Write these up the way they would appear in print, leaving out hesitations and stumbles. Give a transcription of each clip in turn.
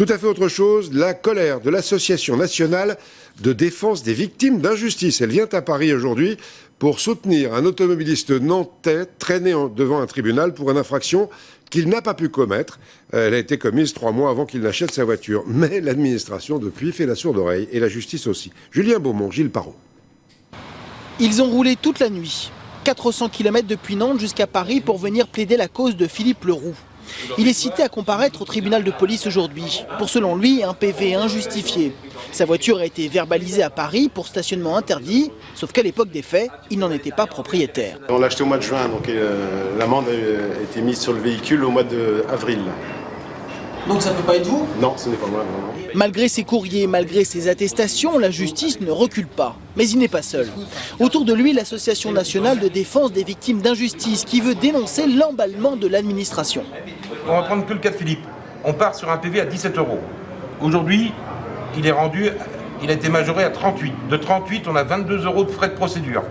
Tout à fait autre chose, la colère de l'Association nationale de défense des victimes d'injustice. Elle vient à Paris aujourd'hui pour soutenir un automobiliste nantais traîné devant un tribunal pour une infraction qu'il n'a pas pu commettre. Elle a été commise 3 mois avant qu'il n'achète sa voiture. Mais l'administration, depuis, fait la sourde oreille, et la justice aussi. Julien Beaumont, Gilles Parot. Ils ont roulé toute la nuit, 400 km depuis Nantes jusqu'à Paris pour venir plaider la cause de Philippe Leroux. Il est cité à comparaître au tribunal de police aujourd'hui, pour selon lui un PV injustifié. Sa voiture a été verbalisée à Paris pour stationnement interdit, sauf qu'à l'époque des faits, il n'en était pas propriétaire. On l'a acheté au mois de juin, donc l'amende a été mise sur le véhicule au mois d'avril. Donc ça ne peut pas être vous? Non, ce n'est pas moi. Non. Malgré ses courriers, malgré ses attestations, la justice ne recule pas. Mais il n'est pas seul. Autour de lui, l'Association nationale de défense des victimes d'injustice qui veut dénoncer l'emballement de l'administration. On va prendre que le cas de Philippe. On part sur un PV à 17 €. Aujourd'hui, il a été majoré à 38. De 38, on a 22 € de frais de procédure.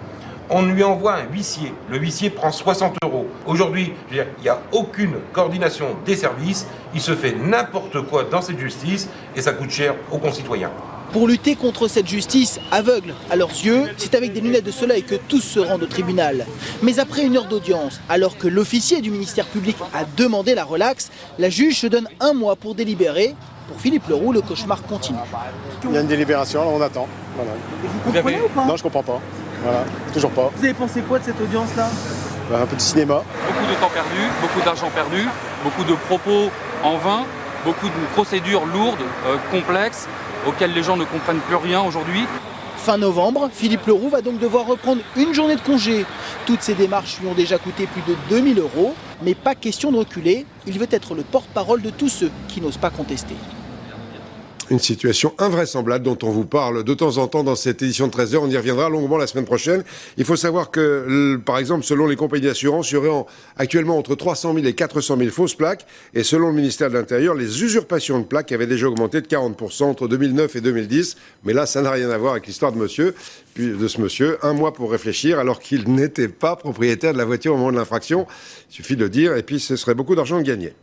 On lui envoie un huissier. Le huissier prend 60 €. Aujourd'hui, il n'y a aucune coordination des services. Il se fait n'importe quoi dans cette justice et ça coûte cher aux concitoyens. Pour lutter contre cette justice aveugle à leurs yeux, c'est avec des lunettes de soleil que tous se rendent au tribunal. Mais après 1 heure d'audience, alors que l'officier du ministère public a demandé la relaxe, la juge se donne 1 mois pour délibérer. Pour Philippe Leroux, le cauchemar continue. Il y a une délibération, on attend. Voilà. Vous comprenez ou pas? Non, je comprends pas. Voilà, toujours pas. Vous avez pensé quoi de cette audience-là? Un peu de cinéma. Beaucoup de temps perdu, beaucoup d'argent perdu, beaucoup de propos en vain, beaucoup de procédures lourdes, complexes, auxquelles les gens ne comprennent plus rien aujourd'hui. Fin novembre, Philippe Leroux va donc devoir reprendre une journée de congé. Toutes ces démarches lui ont déjà coûté plus de 2 000 €, mais pas question de reculer. Il veut être le porte-parole de tous ceux qui n'osent pas contester. Une situation invraisemblable dont on vous parle de temps en temps dans cette édition de 13h. On y reviendra longuement la semaine prochaine. Il faut savoir que, par exemple, selon les compagnies d'assurance, il y aurait actuellement entre 300 000 et 400 000 fausses plaques. Et selon le ministère de l'Intérieur, les usurpations de plaques avaient déjà augmenté de 40% entre 2009 et 2010. Mais là, ça n'a rien à voir avec l'histoire de ce monsieur. 1 mois pour réfléchir alors qu'il n'était pas propriétaire de la voiture au moment de l'infraction. Il suffit de le dire et puis ce serait beaucoup d'argent de gagner.